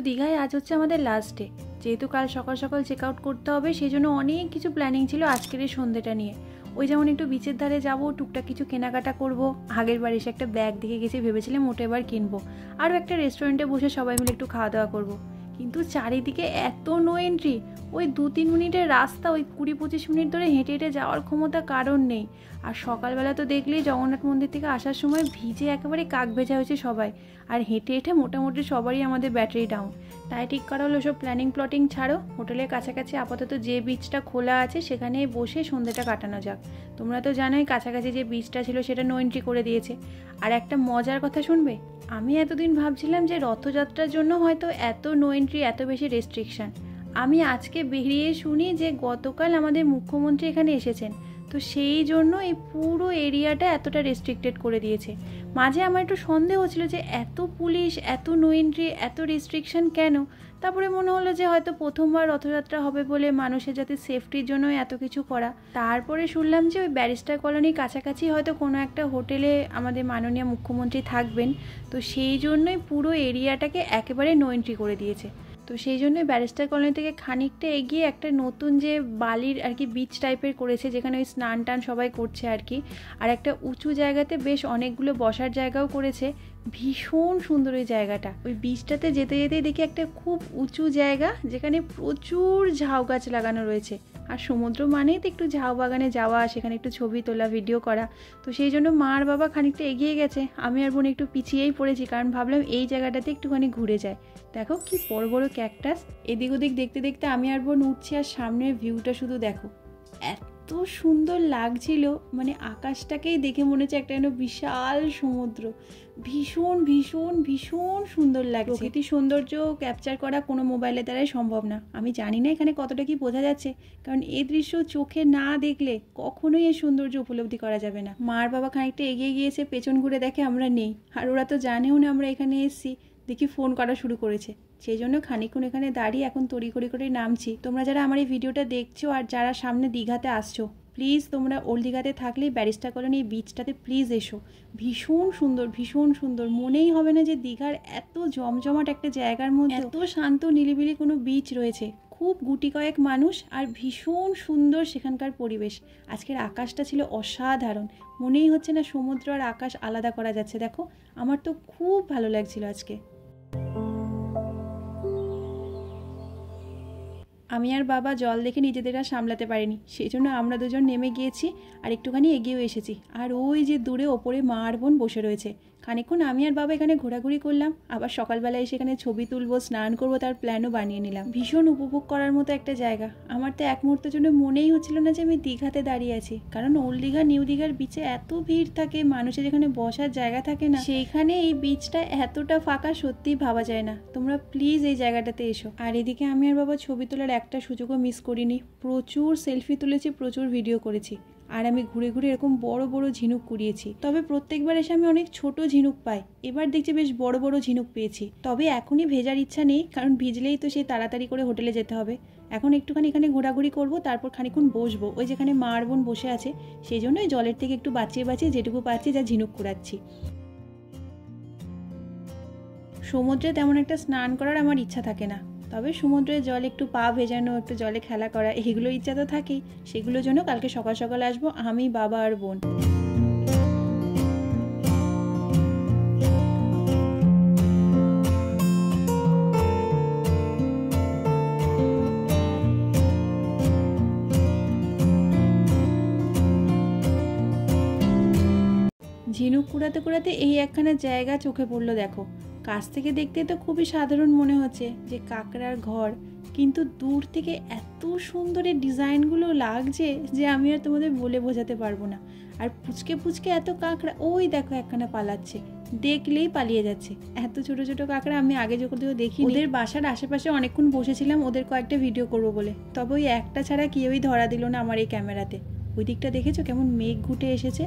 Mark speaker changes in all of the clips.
Speaker 1: দীঘায় আজ হচ্ছে আমাদের লাস্ট ডে। যেহেতু কাল সকাল সকাল চেক আউট করতে হবে, সেই জন্য অনেক কিছু প্ল্যানিং ছিল আজকের এই সন্ধ্যেটা নিয়ে। ওই যেমন একটু বিচের ধারে যাবো, টুকটাক কিছু কেনাকাটা করব। আগের বার এসে একটা ব্যাগ দেখে গেছি, ভেবেছিলাম ওটা এবার কিনবো। আরও একটা রেস্টুরেন্টে বসে সবাই মিলে একটু খাওয়া দাওয়া করবো। কিন্তু চারিদিকে এত নো এন্ট্রি, ওই 2-3 মিনিটের রাস্তা ওই 20-25 মিনিট ধরে হেঁটে হেঁটে যাওয়ার ক্ষমতা কারণ নেই। আর সকালবেলা তো দেখলেই জগন্নাথ মন্দির থেকে আসার সময় ভিজে একেবারে কাক ভেজা হয়েছে সবাই। আর হেঁটে হেঁটে মোটামুটি সবারই আমাদের ব্যাটারি ডাউন। তাই ঠিক করা হলো সব প্ল্যানিং প্লটিং ছাড়ো, হোটেলের কাছাকাছি আপাতত যে বিচটা খোলা আছে সেখানে বসে সন্ধ্যেটা কাটানো যাক। তোমরা তো জানোই কাছাকাছি যে বিচটা ছিল সেটা নো এন্ট্রি করে দিয়েছে। আর একটা মজার কথা শুনবে, আমি এতদিন ভাবছিলাম যে রথযাত্রার জন্য হয়তো এত নো এন্ট্রি, এত বেশি রেস্ট্রিকশান। আমি আজকে বেরিয়ে শুনি যে গতকাল আমাদের মুখ্যমন্ত্রী এখানে এসেছেন, তো সেই জন্য এই পুরো এরিয়াটা এতটা রেস্ট্রিক্টেড করে দিয়েছে। মাঝে আমার একটু সন্দেহ ছিল যে এত পুলিশ, এত নো এন্ট্রি, এত রেস্ট্রিকশান কেন। তারপরে মনে হলো যে হয়তো প্রথমবার রথযাত্রা হবে বলে মানুষের যাতে সেফটির জন্য এত কিছু করা। তারপরে শুনলাম যে ওই ব্যারিস্টার কলোনির কাছাকাছি হয়তো কোনো একটা হোটেলে আমাদের মাননীয় মুখ্যমন্ত্রী থাকবেন, তো সেই জন্যই পুরো এরিয়াটাকে একেবারে নো এন্ট্রি করে দিয়েছে। তো সেই জন্যই ব্যারিস্টার কলোনি থেকে খানিকটা এগিয়ে একটা নতুন যে বালির আর কি বিচ টাইপের করেছে, যেখানে ওই স্নান টান সবাই করছে আর কি। আর একটা উঁচু জায়গাতে বেশ অনেকগুলো বসার জায়গাও করেছে। ভীষণ সুন্দর ওই জায়গাটা। ওই বিচটাতে যেতে যেতেই দেখি একটা খুব উঁচু জায়গা, যেখানে প্রচুর ঝাউ গাছ লাগানো রয়েছে। আর সমুদ্র মানেই তো একটু ঝাউ বাগানে যাওয়া, সেখানে একটু ছবি তোলা, ভিডিও করা। তো সেই জন্য মা আর বাবা খানিকটা এগিয়ে গেছে, আমি আর বোন একটু পিছিয়েই পড়েছি, কারণ ভাবলাম এই জায়গাটাতে একটুখানি ঘুরে যায়। দেখো কি বড় বড় ক্যাকটাস, এদিক ওদিক দেখতে দেখতে আমি আর বোন উঠছি। আর সামনের ভিউটা শুধু দেখো, এত সুন্দর লাগছিল, মানে আকাশটাকেই দেখে মনে হচ্ছে একটা যেন বিশাল সমুদ্র। ভীষণ ভীষণ ভীষণ সুন্দর লাগছে। প্রকৃতির সৌন্দর্য ক্যাপচার করা কোনো মোবাইলের দ্বারাই সম্ভব না। আমি জানি না এখানে কতটা কি বোঝা যাচ্ছে, কারণ এই দৃশ্য চোখে না দেখলে কখনোই এই সৌন্দর্য উপলব্ধি করা যাবে না। মার বাবা খানিকটা এগিয়ে গিয়েছে, পেছন ঘুরে দেখে আমরা নেই। আর ওরা তো জানেও না আমরা এখানে এসেছি। দেখি ফোন করা শুরু করেছে, সেই জন্য খানিকক্ষণ এখানে দাঁড়িয়ে এখন তড়িঘড়ি করে নামছি। তোমরা যারা আমার এই ভিডিওটা দেখছো আর যারা সামনে দীঘাতে আসছো, প্লিজ তোমরা ওল্ড দীঘাতে থাকলেই ব্যারিস্টার কলোনি এই বিচটাতে প্লিজ এসো। ভীষণ সুন্দর, ভীষণ সুন্দর। মনেই হবে না যে দীঘার এত জমজমাট একটা জায়গার মধ্যে এত শান্ত নিরিবিলি কোনো বিচ রয়েছে। খুব গুটি কয়েক মানুষ আর ভীষণ সুন্দর সেখানকার পরিবেশ। আজকের আকাশটা ছিল অসাধারণ, মনেই হচ্ছে না সমুদ্র আর আকাশ আলাদা করা যাচ্ছে। দেখো আমার তো খুব ভালো লাগছিল আজকে। আমি আর বাবা জল দেখে নিজেদের আর সামলাতে পারিনি, সেই জন্য আমরা দুজন নেমে গিয়েছি আর একটুখানি এগিয়েও এসেছি। আর ওই যে দূরে ওপরে মা আর বোন বসে রয়েছে। খানিকক্ষণ আমি আর বাবা এখানে ঘোরাঘুরি করলাম, আবার সকালবেলায় এসে এখানে ছবি তুলবো, স্নান করবো, তার প্ল্যানও বানিয়ে নিলাম। ভীষণ উপভোগ করার মতো একটা জায়গা। আমার তো এক মুহূর্তের জন্য মনেই হচ্ছিল না যে আমি দীঘাতে দাঁড়িয়ে আছি, কারণ ওল্ড দীঘা নিউ দীঘার বিচে এত ভিড় থাকে, মানুষের যেখানে বসার জায়গা থাকে না, সেইখানে এই বিচটা এতটা ফাঁকা সত্যিই ভাবা যায় না। তোমরা প্লিজ এই জায়গাটাতে এসো। আর এদিকে আমি আর বাবা ছবি তোলার একটা সুযোগও মিস করিনি। প্রচুর সেলফি তুলেছি, প্রচুর ভিডিও করেছি। আর আমি ঘুরে ঘুরে এরকম বড় বড় ঝিনুক কুড়িয়েছি। তবে প্রত্যেকবার এসে আমি অনেক ছোট ঝিনুক পাই, এবার দেখছি বেশ বড় বড় ঝিনুক পেয়েছি। তবে এখনই ভেজার ইচ্ছা নেই, কারণ ভিজলেই তো সেই তাড়াতাড়ি করে হোটেলে যেতে হবে। এখন একটুখানি এখানে ঘোরাঘুরি করবো, তারপর খানিকক্ষণ বসবো ওই যেখানে মা আর বোন বসে আছে। সেই জন্যই জলের থেকে একটু বাঁচিয়ে বাঁচিয়ে যেটুকু পাচ্ছি যা ঝিনুক কুড়াচ্ছি। সমুদ্রে তেমন একটা স্নান করার আমার ইচ্ছা থাকে না, তবে সমুদ্রের জল একটু পা ভেজানো, একটু জলে খেলা করা, এইগুলো ইচ্ছা তো থাকেই। সেগুলোর জন্য কালকে সকাল সকাল আসবো আমি, বাবা আর বোন। ঝিনুক কুড়াতে কুড়াতে এই একখানা জায়গা চোখে পড়লো। দেখো কাছ থেকে দেখতে তো খুবই সাধারণ মনে হচ্ছে যে কাঁকড়ার ঘর, কিন্তু দূর থেকে এত সুন্দর এই ডিজাইনগুলো লাগছে যে আমি আর তোমাদের বলে বোঝাতে পারবো না। আর পুচকে পুচকে এত কাঁকড়া, ওই দেখো একখানা পালাচ্ছে, দেখলেই পালিয়ে যাচ্ছে। এত ছোট ছোট কাঁকড়া আমি আগে যখন দেখি। ওদের বাসার আশেপাশে অনেকক্ষণ বসেছিলাম ওদের কয়েকটা ভিডিও করবো বলে, তবে ওই একটা ছাড়া কেউই ধরা দিল না আমার এই ক্যামেরাতে। ওই দিকটা দেখেছো কেমন মেঘ ঘুটে এসেছে।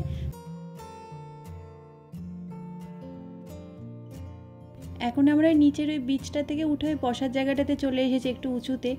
Speaker 1: এখন আমরা নিচের ওই বিচটা থেকে উঠে ওই বসার জায়গাটাতে চলে এসেছি একটু উঁচুতে।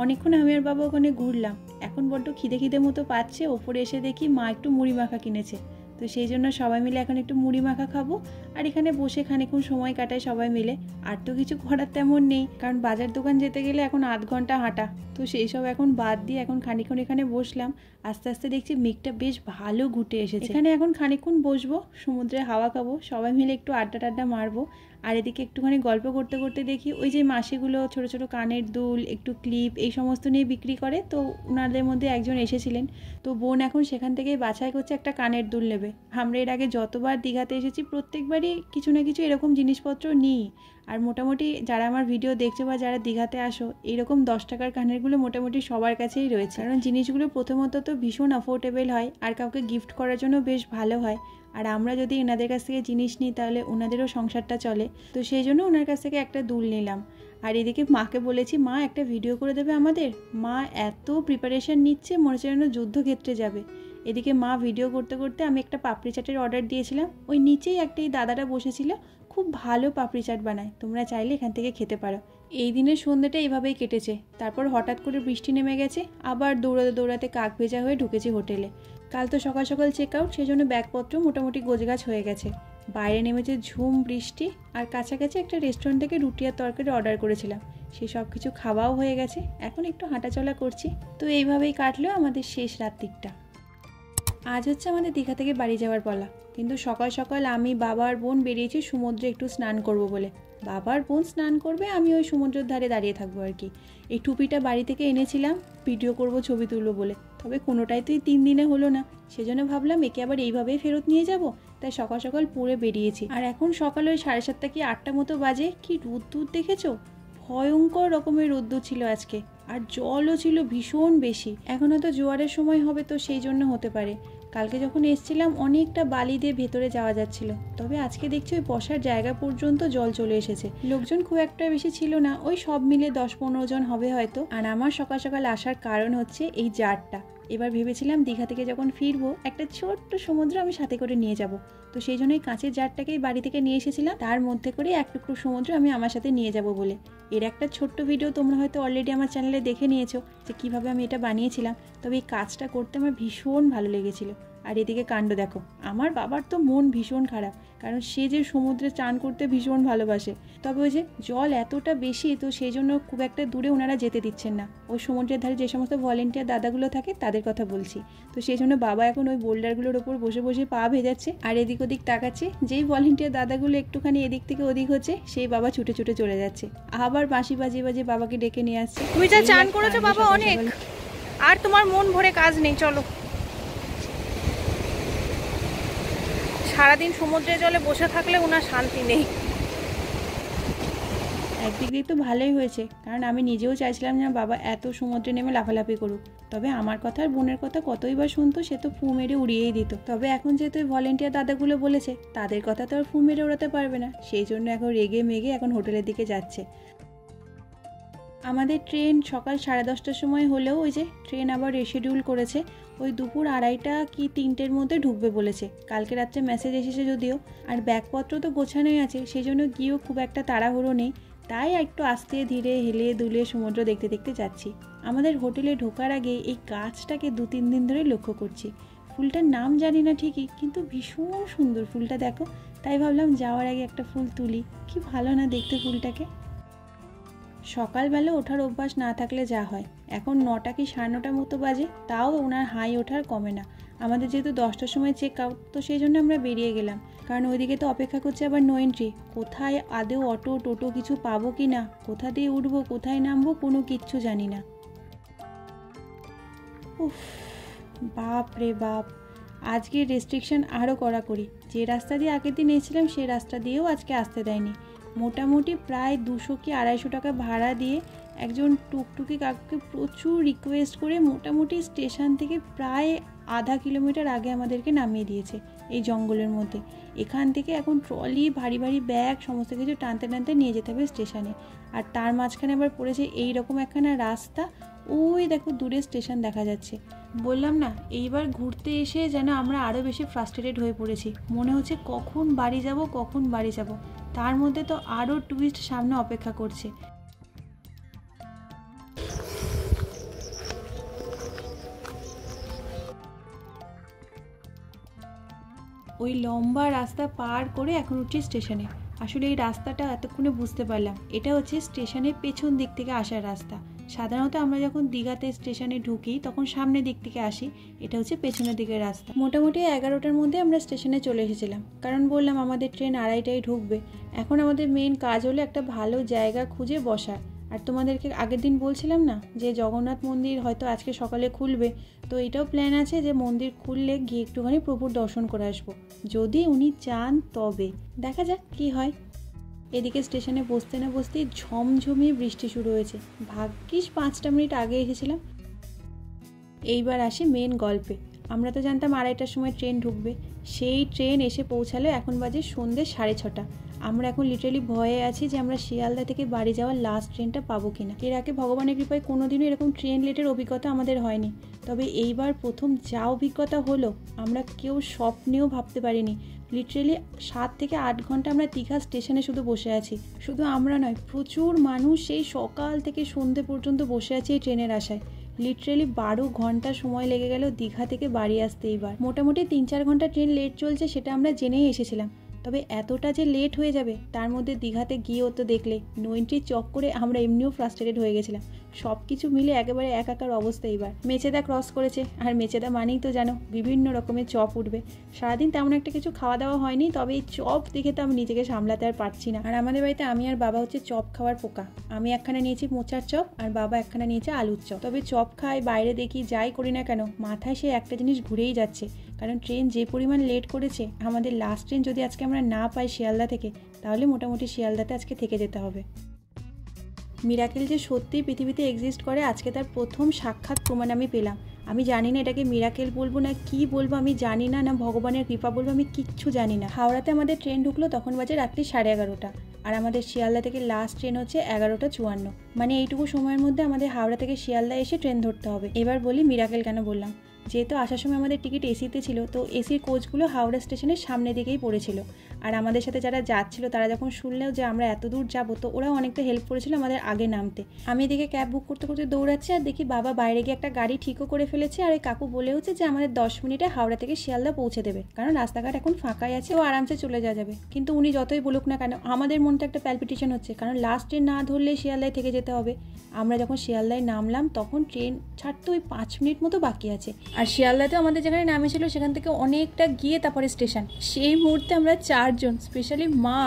Speaker 1: অনেকক্ষণ আমি আর বাবা ওখানে ঘুরলাম। এখন বড্ড খিদে খিদে মতো পাচ্ছে। ওপরে এসে দেখি মা একটু মুড়ি মাখা কিনেছে, তো তো সেই জন্য সবাই মিলে এখন একটু মুড়ি মাখা খাবো আর এখানে বসে খানিকক্ষণ সময় কাটায় সবাই মিলে। আর তো কিছু করার তেমন নেই, কারণ বাজার দোকান যেতে গেলে এখন আধ ঘন্টা হাঁটা, তো সেই সব এখন বাদ দিয়ে এখন খানিকক্ষণ এখানে বসলাম। আস্তে আস্তে দেখছি মেঘটা বেশ ভালো ঘুটে এসেছে। এখানে এখন খানিকক্ষণ বসবো, সমুদ্রে হাওয়া খাবো, সবাই মিলে একটু আড্ডা টাড্ডা মারবো। আর এদিকে একটুখানি গল্প করতে করতে দেখি ওই যে মাসিগুলো ছোট ছোট কানের দুল, একটু ক্লিপ, এই সমস্ত নিয়ে বিক্রি করে, তো ওনাদের মধ্যে একজন এসেছিলেন, তো বোন এখন সেখান থেকেই বাছাই করছে একটা কানের দুল নেবে। আমরা এর আগে যতবার দীঘাতে এসেছি প্রত্যেকবারই কিছু না কিছু এরকম জিনিসপত্র নিই। আর মোটামুটি যারা আমার ভিডিও দেখছো বা যারা দীঘাতে আসো, এইরকম 10 টাকার কানেরগুলো মোটামুটি সবার কাছেই রয়েছে, কারণ জিনিসগুলো প্রথমত তো ভীষণ অ্যাফোর্ডেবল হয় আর কাউকে গিফট করার জন্য বেশ ভালো হয়। আর আমরা যদি এনাদের কাছ থেকে জিনিস নিই তাহলে ওনাদেরও সংসারটা চলে, তো সেই জন্য ওনার কাছ থেকে একটা দুল নিলাম। আর এদিকে মাকে বলেছি, মা একটা ভিডিও করে দেবে আমাদের। মা এত প্রিপারেশন নিচ্ছে, মনে হচ্ছে যেন যুদ্ধক্ষেত্রে যাবে। এদিকে মা ভিডিও করতে করতে, আমি একটা পাপড়ি চাটের অর্ডার দিয়েছিলাম, ওই নিচেই একটা এই দাদাটা বসেছিল, খুব ভালো পাপড়ি চাট বানায়, তোমরা চাইলে এখান থেকে খেতে পারো। এই দিনের সন্ধ্যেটা এইভাবেই কেটেছে। তারপর হঠাৎ করে বৃষ্টি নেমে গেছে, আবার দৌড়াতে দৌড়াতে কাক ভেজা হয়ে ঢুকেছি হোটেলে। কাল তো সকাল সকাল চেক আউট, সেই জন্য ব্যাগপত্র মোটামুটি গোছগাছ হয়ে গেছে। বাইরে নেমেছে ঝুম বৃষ্টি, আর কাছাকাছি একটা রেস্টুরেন্ট থেকে রুটি আর তরকারি অর্ডার করেছিলাম, সেই সব কিছু খাওয়াও হয়ে গেছে। এখন একটু হাঁটাচলা করছি। তো এইভাবেই কাটলো আমাদের শেষ রাত্রিটা। আজ হচ্ছে আমাদের দীঘা থেকে বাড়ি যাওয়ার পালা, কিন্তু সকাল সকাল আমি, বাবা আর বোন বেরিয়েছি সমুদ্রে একটু স্নান করব বলে। বাবা আর বোন স্নান করবে, আমি ওই সমুদ্রের ধারে দাঁড়িয়ে থাকবো আর কি। এই টুপিটা বাড়ি থেকে এনেছিলাম ভিডিও করব, ছবি তুলবো বলে, তবে কোনোটাই তো এই 3 দিনে হলো না, সেজন্য ভাবলাম একে আবার এইভাবেই ফেরত নিয়ে যাব, তাই সকাল সকাল পরে বেরিয়েছি। আর এখন সকাল ওই 7:30 কি 8টা মতো বাজে। কি রোদ্দুর দেখেছো, ভয়ঙ্কর রকমের রোদ্দুর ছিল আজকে, আর জলও ছিল ভীষণ বেশি। এখন হয়তো জোয়ারের সময় হবে, তো সেই জন্য হতে পারে। কালকে যখন এসেছিলাম অনেকটা বালি দিয়ে ভেতরে যাওয়া যাচ্ছিল, তবে আজকে দেখছি ওই বসার জায়গা পর্যন্ত জল চলে এসেছে। লোকজন খুব একটা বেশি ছিল না, ওই সব মিলে 10-15 জন হবে হয়তো। আর আমার সকাল সকাল আসার কারণ হচ্ছে এই জারটা। এবার ভেবেছিলাম দীঘা থেকে যখন ফিরবো একটা ছোট্ট সমুদ্র আমি সাথে করে নিয়ে যাব, তো সেই জন্য এই কাঁচের জারটাকেই বাড়ি থেকে নিয়ে এসেছিলাম, তার মধ্যে করে এক টুকরো সমুদ্র আমি আমার সাথে নিয়ে যাব বলে। এর একটা ছোট্ট ভিডিও তোমরা হয়তো অলরেডি আমার চ্যানেলে দেখে নিয়েছো যে কীভাবে আমি এটা বানিয়েছিলাম, তবে এই কাজটা করতে আমার ভীষণ ভালো লেগেছিল। আর এদিকে কাণ্ড দেখো, আমার বাবার তো মন ভীষণ খারাপ, কারণ সে যে সমুদ্রে চান করতে ভীষণ ভালোবাসে, তবে ওই যে জল এতটা বেশি, তো সেই জন্য খুব একটা দূরে ওনারা যেতে দিচ্ছেন না। ওই সমুদ্রের ধারে যে সমস্ত ভলেন্টিয়ার দাদাগুলো থাকে তাদের কথা বলছি, তো সেই জন্য বাবা এখন ওই বোল্ডারগুলোর ওপর বসে বসে পা ভেজাচ্ছে আর এদিক ওদিক তাকাচ্ছে। যেই ভলেন্টিয়ার দাদাগুলো একটুখানি এদিক থেকে ওদিক হচ্ছে, সেই বাবা ছুটে ছুটে চলে যাচ্ছে, আবার বাঁশি বাজিয়ে বাজিয়ে বাবাকে ডেকে নিয়ে আসছে।
Speaker 2: তুমি যা চান করেছো বাবা অনেক, আর তোমার মন ভরে কাজ নেই, চলো। সারাদিন সমুদ্রের জলে বসে থাকলে ওনার শান্তি নেই।
Speaker 1: একদিক দিয়ে তো ভালোই হয়েছে, কারণ আমি নিজেও চাইছিলাম না বাবা এত সমুদ্রে নেমে লাফালাফি করুক, তবে আমার কথা আর বোনের কথা কতই বা শুনতো, সে তো ফু মেরে উড়িয়েই দিত। তবে এখন যেহেতু ভলেন্টিয়ার দাদাগুলো বলেছে, তাদের কথা তো আর ফু মেরে ওড়াতে পারবে না, সেই জন্য এখন রেগে মেগে এখন হোটেলের দিকে যাচ্ছে। আমাদের ট্রেন সকাল 10:30টার সময় হলেও ওই যে ট্রেন আবার রিশিডিউল করেছে, ওই দুপুর 2:30 কি 3টের মধ্যে ঢুকবে বলেছে। কালকে রাত্রে মেসেজ এসেছে যদিও, আর ব্যাগপত্র তো গোছানোই আছে, সেই জন্য গিয়েও খুব একটা তাড়াহুড়ো নেই, তাই একটু আস্তে ধীরে হেলে দুলে সমুদ্র দেখতে দেখতে যাচ্ছি। আমাদের হোটেলে ঢোকার আগে এই গাছটাকে 2-3 দিন ধরে লক্ষ্য করছি। ফুলটার নাম জানি না ঠিকই, কিন্তু ভীষণ সুন্দর ফুলটা দেখো, তাই ভাবলাম যাওয়ার আগে একটা ফুল তুলি। কি ভালো না দেখতে ফুলটাকে। সকালবেলা ওঠার অভ্যাস না থাকলে যা হয়, এখন 9টা কি 9:30 মতো বাজে, তাও ওনার হাই ওঠার কমে না। আমাদের যেহেতু 10টার সময় চেক আউট, তো সেই জন্য আমরা বেরিয়ে গেলাম, কারণ ওইদিকে তো অপেক্ষা করছে আবার নো এন্ট্রি। কোথায় আদেও অটো টোটো কিছু পাবো কি না, কোথা দিয়ে উঠবো কোথায় নামবো কোনো কিচ্ছু জানি না। উফ, বাপ রে বাপ, আজকে রেস্ট্রিকশন আরও কড়াকড়ি। যে রাস্তা দিয়ে আগের দিন এসেছিলাম সেই রাস্তা দিয়েও আজকে আসতে দেয়নি। মোটামুটি প্রায় 200 কি 250 টাকা ভাড়া দিয়ে একজন টুকটুকি কাকুকে প্রচুর রিকোয়েস্ট করে মোটামুটি স্টেশন থেকে প্রায় আধা কিলোমিটার আগে আমাদেরকে নামিয়ে দিয়েছে এই জঙ্গলের মধ্যে। এখান থেকে এখন ট্রলি ভারী ভারী ব্যাগ সমস্ত কিছু টানতে টানতে নিয়ে যেতে হবে স্টেশনে, আর তার মাঝখানে আবার পড়েছে এইরকম একখানা রাস্তা। ওই দেখো দূরে স্টেশন দেখা যাচ্ছে। বললাম না, এইবার ঘুরতে এসে যেন আমরা আরও বেশি ফ্রাস্ট্রেটেড হয়ে পড়েছি, মনে হচ্ছে কখন বাড়ি যাব কখন বাড়ি যাব। তার মধ্যে তো আরও টুইস্ট সামনে অপেক্ষা করছে। ওই লম্বা রাস্তা পার করে এখন উঠছি স্টেশনে। আসলে এই রাস্তাটা এতক্ষণে বুঝতে পারলাম, এটা হচ্ছে স্টেশনের পেছন দিক থেকে আসার রাস্তা। সাধারণত আমরা যখন দীঘাতে স্টেশনে ঢুকি তখন সামনের দিক থেকে আসি, এটা হচ্ছে পেছনের দিকের রাস্তা। মোটামুটি 11টার মধ্যে আমরা স্টেশনে চলে এসেছিলাম, কারণ বললাম আমাদের ট্রেন 2:30টায় ঢুকবে। এখন আমাদের মেন কাজ হলো একটা ভালো জায়গা খুঁজে বসার। আর তোমাদেরকে আগের দিন বলছিলাম না যে জগন্নাথ মন্দির হয়তো আজকে সকালে খুলবে, তো এটাও প্ল্যান আছে যে মন্দির খুললে গিয়ে একটুখানি প্রভুর দর্শন করে আসবো, যদি উনি চান তবে। দেখা যাক কি হয়। এদিকে স্টেশনে বসতে না বসতেই ঝমঝমিয়ে বৃষ্টি শুরু হয়েছে। ভাগ্যিস 5টা মিনিট আগে এসেছিলাম। এইবার আসি মেন গল্পে। আমরা তো জানতাম 2:30টার সময় ট্রেন ঢুকবে, সেই ট্রেন এসে পৌঁছালো এখন বাজে সন্ধ্যে 6:30। আমরা এখন লিটারালি ভয়ে আছি যে আমরা শিয়ালদা থেকে বাড়ি যাওয়ার লাস্ট ট্রেনটা পাবো কিনা। এর আগে ভগবানের কৃপায় কোনোদিনও এরকম ট্রেন লেটের অভিজ্ঞতা আমাদের হয়নি, তবে এইবার প্রথম যা অভিজ্ঞতা হলো আমরা কেউ স্বপ্নেও ভাবতে পারিনি। লিটারেলি 7 থেকে 8 ঘন্টা আমরা দীঘা স্টেশনে শুধু বসে আছি। শুধু আমরা নয়, প্রচুর মানুষ সেই সকাল থেকে সন্ধ্যে পর্যন্ত বসে আছে এই ট্রেনের আশায়। লিটারেলি 12 ঘন্টা সময় লেগে গেল দীঘা থেকে বাড়ি আসতে। এইবার মোটামুটি 3-4 ঘন্টা ট্রেন লেট চলছে, সেটা আমরা জেনেই এসেছিলাম। তবে এতটা যে লেট হয়ে যাবে, তার মধ্যে দীঘাতে গিয়েও তো দেখলে নইনটির চক্করে আমরা এমনিও ফ্রাস্ট্রেটেড হয়ে গেছিলাম। সব কিছু মিলে একেবারে একাকার অবস্থা। এইবার মেচেদা ক্রস করেছে, আর মেচেদা মানেই তো জানো বিভিন্ন রকমের চপ উঠবে। সারাদিন তেমন একটা কিছু খাওয়া দাওয়া হয়নি, তবে এই চপ দেখে তো আমি নিজেকে সামলাতে আর পারছি না। আর আমাদের বাড়িতে আমি আর বাবা হচ্ছে চপ খাওয়ার পোকা। আমি একখানা নিয়েছি মোচার চপ, আর বাবা একখানা নিয়েছে আলুর চপ। তবে চপ খাই, বাইরে দেখি, যাই করি না কেন মাথায় সে একটা জিনিস ঘুরেই যাচ্ছে, কারণ ট্রেন যে পরিমাণ লেট করেছে। আমাদের লাস্ট ট্রেন যদি আজকে আমরা না পাই শিয়ালদা থেকে, তাহলে মোটামুটি শিয়ালদাতে আজকে থেকে যেতে হবে। মিরাকেল যে সত্যিই পৃথিবীতে এক্সিস্ট করে, আজকে তার প্রথম সাক্ষাৎ প্রমাণ আমি পেলাম। আমি জানি না এটাকে মিরাকেল বলবো না কি বলবো, আমি জানি না, না ভগবানের কৃপা বলবো, আমি কিচ্ছু জানি না। হাওড়াতে আমাদের ট্রেন ঢুকলো তখন বাজে রাত্রি 11:30, আর আমাদের শিয়ালদা থেকে লাস্ট ট্রেন হচ্ছে 11:54। মানে এইটুকু সময়ের মধ্যে আমাদের হাওড়া থেকে শিয়ালদা এসে ট্রেন ধরতে হবে। এবার বলি মিরাকেল কেন বললাম, যেহেতু আসার সময় আমাদের টিকিট এসিতে ছিল, তো এসির কোচগুলো হাওড়া স্টেশনের সামনের দিকেই পড়েছিল। আর আমাদের সাথে যারা যাচ্ছিল তারা যখন শুনলেও যে আমরা এত দূর যাবো, তো ওরাও অনেকটা হেল্প করেছিল আমাদের আগে নামতে। আমি এদিকে ক্যাব বুক করতে করতে দৌড়াচ্ছি, আর দেখি বাবা বাইরে গিয়ে একটা গাড়ি ঠিকও করে ফেলেছে। আর ওই কাকু বলেওছে যে আমাদের 10 মিনিটে হাওড়া থেকে শিয়ালদা পৌঁছে দেবে, কারণ রাস্তাঘাট এখন ফাঁকাই আছে, ও আরামসে চলে যাওয়া যাবে। কিন্তু উনি যতই বলুক না কেন, আমাদের মনটা একটা প্যালপিটেশন হচ্ছে, কারণ লাস্ট ট্রেন না ধরলে শিয়ালদায় থেকে যেতে হবে। আমরা যখন শিয়ালদায় নামলাম তখন ট্রেন ছাড়তে ওই 5 মিনিট মতো বাকি আছে। আর শিয়ালদাতেও আমাদের যেখানে নামেছিল সেখান থেকে অনেকটা গিয়ে তারপরে স্টেশন। সেই মুহূর্তে আমরা 4 জন, স্পেশালি মা,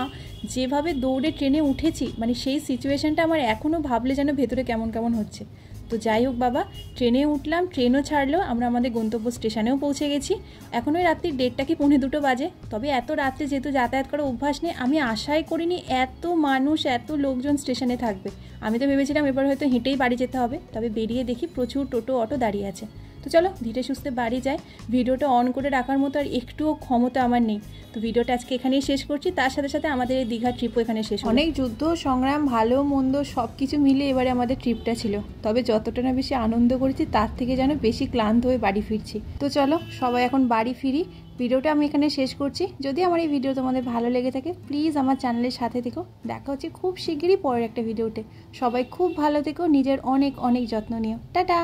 Speaker 1: যেভাবে দৌড়ে ট্রেনে উঠেছি, মানে সেই সিচুয়েশনটা আমার এখনও ভাবলে যেন ভেতরে কেমন কেমন হচ্ছে। তো যাই হোক বাবা, ট্রেনে উঠলাম, ট্রেনও ছাড়লো, আমরা আমাদের গন্তব্য স্টেশনেও পৌঁছে গেছি। এখন ওই রাত্রি 1:30 কি 1:45 বাজে। তবে এত রাত্রে যেহেতু যাতায়াত করার অভ্যাস নেই, আমি আশাই করিনি এত মানুষ, এত লোকজন স্টেশনে থাকবে। আমি তো ভেবেছিলাম এবার হয়তো হেঁটেই বাড়ি যেতে হবে, তবে বেরিয়ে দেখি প্রচুর টোটো অটো দাঁড়িয়ে আছে। তো চলো ধীরে সুস্থে বাড়ি যাই। ভিডিওটা অন করে রাখার মতো আর একটুও ক্ষমতা আমার নেই, তো ভিডিওটা আজকে এখানেই শেষ করছি। তার সাথে সাথে আমাদের এই দীঘার ট্রিপও এখানে শেষ। অনেক যুদ্ধ সংগ্রাম, ভালো মন্দ সব কিছু মিলে এবারে আমাদের ট্রিপটা ছিল। তবে যতটা না বেশি আনন্দ করেছি, তার থেকে যেন বেশি ক্লান্ত হয়ে বাড়ি ফিরছি। তো চলো সবাই এখন বাড়ি ফিরি। ভিডিওটা আমি এখানে শেষ করছি। যদি আমার এই ভিডিও তোমাদের ভালো লেগে থাকে, প্লিজ আমার চ্যানেলের সাথে থেকো। দেখা হচ্ছে খুব শিগগিরই পরের একটা ভিডিওতে। সবাই খুব ভালো থেকো, নিজের অনেক অনেক যত্ন নিও। টাটা।